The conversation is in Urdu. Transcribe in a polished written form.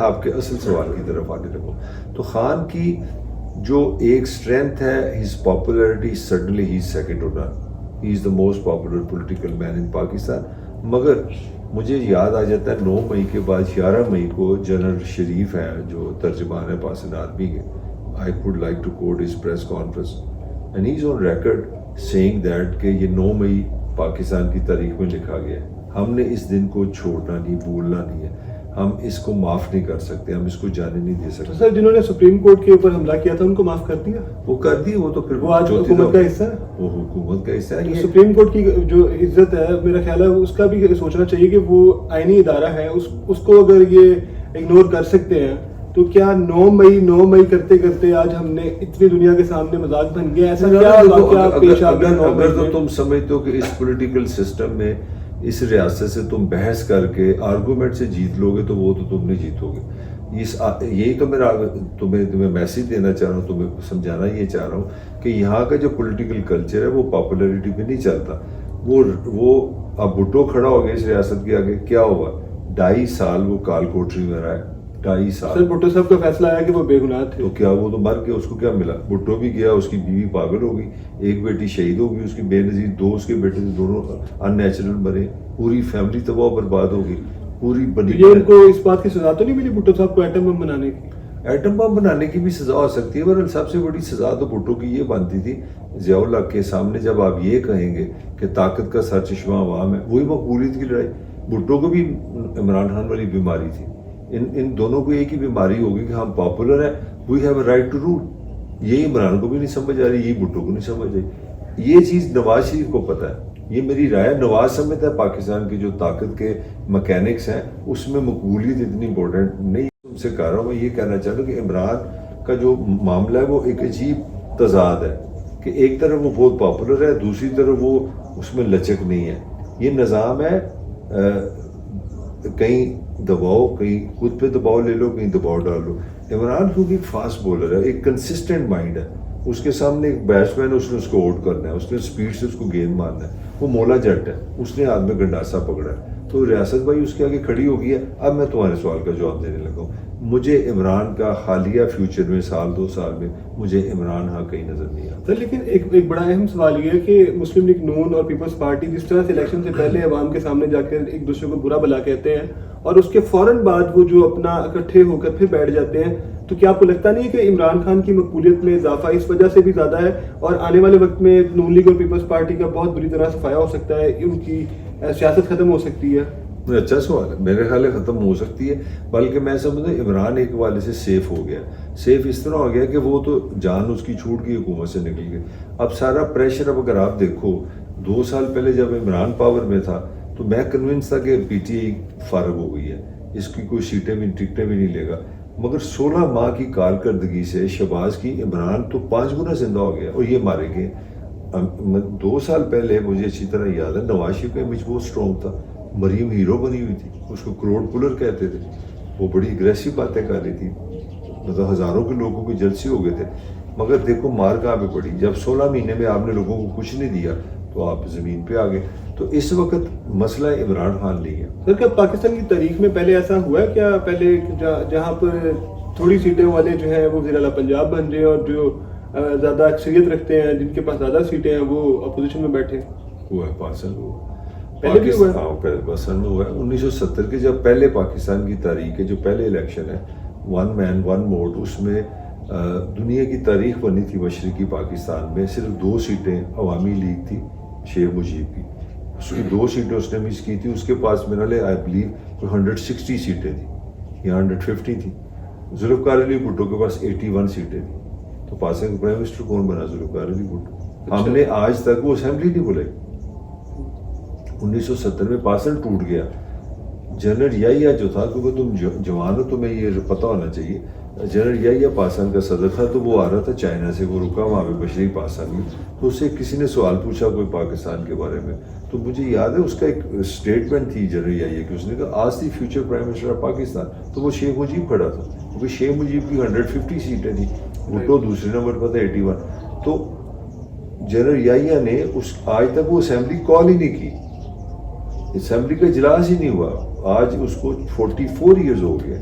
آپ کے اصل سوال کی طرف آنے لگوں تو خان کی جو ایک اسٹرینتھ ہے his popularity suddenly he is second to none. He is the most popular political man in Pakistan. مگر مجھے یاد آ جاتا ہے 9 مئی کے بعد 11 مئی کو جنرل شریف ہیں جو ترجمان ہے پاسن آرمی کے. I would like to quote his press conference and he's on record saying that کہ یہ 9 مئی پاکستان کی تاریخ میں لکھا گیا ہے. ہم نے اس دن کو چھوڑنا نہیں، بھولنا نہیں ہے. ہم اس کو معاف نہیں کر سکتے، ہم اس کو جانے نہیں دے سکتے. سر جنہوں نے سپریم کورٹ کے اوپر حملہ کیا تھا ان کو معاف کر دیا؟ وہ کر دی، وہ تو پھر وہ آج حکومت کا حصہ ہے. وہ حکومت کا حصہ ہے. سپریم کورٹ کی جو عزت ہے میرا خیال ہے اس کا بھی سوچنا چاہیے کہ وہ آئینی ادارہ ہے، اس کو اگر یہ اگنور کر سکتے ہیں تو کیا 9 مئی کرتے کرتے آج ہم نے اتنی دنیا کے سامنے مذاق بن گیا؟ ایسا کیا واقعہ پیش آ گیا؟ اگر تو تم سمجھتے ہو کہ اس پولیٹیکل سسٹم میں اس ریاست سے تم بحث کر کے آرگومنٹ سے جیت لو گے تو وہ تو تم نہیں جیتو گے. یہی تو میرا تمہیں میسیج دینا چاہ رہا ہوں، تمہیں سمجھانا یہ چاہ رہا ہوں کہ یہاں کا جو پولیٹیکل کلچر ہے وہ پاپولیرٹی پہ نہیں چلتا. وہ اب بھٹو کھڑا ہو گیا اس ریاست کے آگے، کیا ہوا؟ 2.5 سال وہ کال کوٹری میں رہا ہے. 2.5 سال. سر بھٹو صاحب کا فیصلہ آیا کہ وہ بے گناہ تھے. تو کیا وہ تو مر گیا، اس کو کیا ملا؟ بھٹو بھی گیا، اس کی بیوی پاگل ہو گئی، ایک بیٹی شہید ہو گئی، اس کی بے نظیر 2 اس کے بیٹے تھے، دونوں ان نیچرل مرے، پوری فیملی تباہ و برباد ہو گئی پوری بنی. یہ ان کو اس بات کی سزا تو نہیں ملی بھٹو صاحب کو ایٹم بم بنانے کی؟ ایٹم بم بنانے کی بھی سزا ہو سکتی ہے، ورنہ سب سے بڑی سزا تو بھٹو کی یہ بنتی تھی ضیاء اللہ کے سامنے جب آپ یہ کہیں گے کہ طاقت کا سرچشمہ عوام ہے. وہی مقبولیت کی لڑائی. بھٹو کو بھی عمران خان والی بیماری تھی، ان دونوں کو ایک ہی بیماری ہوگی کہ ہم پاپولر ہیں، we have a right to rule. یہی عمران کو بھی نہیں سمجھ آ رہی، یہی بھٹو کو نہیں سمجھ آئی. یہ چیز نواز شریف کو پتہ ہے. یہ میری رائے، نواز سمجھتا ہے پاکستان کی جو طاقت کے مکینکس ہیں اس میں مقبولیت اتنی امپورٹنٹ نہیں. تم سے کہہ رہا ہوں، میں یہ کہنا چاہ رہا ہوں کہ عمران کا جو معاملہ ہے وہ ایک عجیب تضاد ہے کہ ایک طرف وہ بہت پاپولر ہے، دوسری طرف وہ اس میں لچک نہیں ہے. یہ نظام ہے، کہیں دباؤ، کہیں خود پہ دباؤ لے لو، کہیں دباؤ ڈال لو. عمران کیونکہ ایک فاسٹ بولر ہے، ایک کنسسٹنٹ مائنڈ ہے. اس کے سامنے ایک بیٹسمین ہے، اس نے اس کو آؤٹ کرنا ہے، اس نے سپیڈ سے اس کو گیند مارنا ہے. وہ مولا جٹ ہے، اس نے ہاتھ میں گنڈاسا پکڑا ہے. تو ریاست بھائی اس کے آگے کھڑی ہو گئی ہے. اب میں تمہارے سوال کا جواب دینے لگا ہوں. مجھے عمران کا حالیہ فیوچر میں 1-2 سال میں مجھے عمران ہاں کہیں نظر نہیں آتا. لیکن ایک بڑا اہم سوال یہ ہے کہ مسلم لیگ نون اور پیپلز پارٹی جس طرح سے الیکشن سے پہلے عوام کے سامنے جا کر ایک دوسرے کو برا بھلا کہتے ہیں اور اس کے فوراً بعد وہ جو اپنا اکٹھے ہو کر پھر بیٹھ جاتے ہیں، تو کیا آپ کو لگتا نہیں ہے کہ عمران خان کی مقبولیت میں اضافہ اس وجہ سے بھی زیادہ ہے اور آنے والے وقت میں نون لیگ اور پیپلز پارٹی کا بہت بری طرح صفایا ہو سکتا ہے، ان کی سیاست ختم ہو سکتی ہے؟ اچھا سوال ہے. میرے خیال ہے ختم ہو سکتی ہے، بلکہ میں سمجھتا ہوں عمران ایک حوالے سے سیف ہو گیا. سیف اس طرح ہو گیا کہ وہ تو جان اس کی چھوٹ کی حکومت سے نکل گئی. اب سارا پریشر، اب اگر آپ دیکھو 2 سال پہلے جب عمران پاور میں تھا تو میں کنونس تھا کہ پی ٹی آئی فارغ ہو گئی ہے، اس کی کوئی سیٹیں بھی ٹکٹیں بھی نہیں لے گا. مگر 16 ماہ کی کارکردگی سے شہباز کی عمران تو 5 گنا زندہ ہو گیا اور یہ مارے گئے. 2 سال پہلے مجھے اچھی طرح یاد ہے نواز شریف کا امیج بہت اسٹرانگ تھا. مریم ہیرو بنی ہوئی تھی، اس کو کروڑ پولر کہتے تھے. وہ بڑی اگریسو باتیں کر رہی تھی، مطلب ہزاروں کے لوگوں کی جلسی ہو گئے تھے. مگر دیکھو مار کہاں پہ پڑی. جب 16 مہینے میں آپ نے لوگوں کو کچھ نہیں دیا تو آپ زمین پہ آ گئے. تو اس وقت مسئلہ عمران خان نہیں ہے. سر کیا پاکستان کی تاریخ میں پہلے ایسا ہوا ہے کیا پہلے جہاں پر تھوڑی سیٹیں والے جو ہیں وہ وزیر اعلیٰ پنجاب بن رہے ہیں اور جو زیادہ اکثریت رکھتے ہیں جن کے پاس زیادہ سیٹیں ہیں وہ اپوزیشن میں بیٹھے؟ ہوا ہے پاسن، ہوا پہلے بھی ہوا ہے. پاسن میں ہوا ہے 1970 کے جب پہلے پاکستان کی تاریخ کے جو پہلے الیکشن ہے 1 مین 1 ووٹ، اس میں دنیا کی تاریخ بنی تھی مشرقی پاکستان میں. صرف 2 سیٹیں عوامی لیگ تھی شیخ مجیب کی، اس کی 2 سیٹیں اس نے مس کی تھی. اس کے پاس میرا لے آئی بلیو کوئی 160 سیٹیں تھیں یا 150 تھیں. ذوالفقار علی بھٹو کے پاس 81 سیٹیں تھیں. تو پاکستان کا پرائم منسٹر کون بنا؟ ذوالفقار علی بھٹو. ہم نے آج تک وہ اسمبلی نہیں بلائی. 1970 میں پاسن ٹوٹ گیا. جنرل یحییٰ جو تھا، کیونکہ تم جوان ہو تمہیں یہ پتہ ہونا چاہیے، جنرل یحییٰ پاسن کا صدر تھا. تو وہ آ رہا تھا چائنا سے، وہ رکا وہاں پہ بشری پاسن میں. تو اسے کسی نے سوال پوچھا کوئی پاکستان کے بارے میں، تو مجھے یاد ہے اس کا ایک اسٹیٹمنٹ تھی جنرل یحییٰ کی. اس نے کہا آج the future prime minister of Pakistan. تو وہ شیخ مجیب کھڑا تھا، کیونکہ شیخ مجیب کی 150 سیٹیں تھیں، بھٹو دوسرے نمبر پر تھا 81. تو جنرل یحییٰ نے آج تک وہ اسمبلی کال ہی نہیں کی، اسمبلی کا اجلاس ہی نہیں ہوا. آج اس کو 44 ایئرز ہو گئے.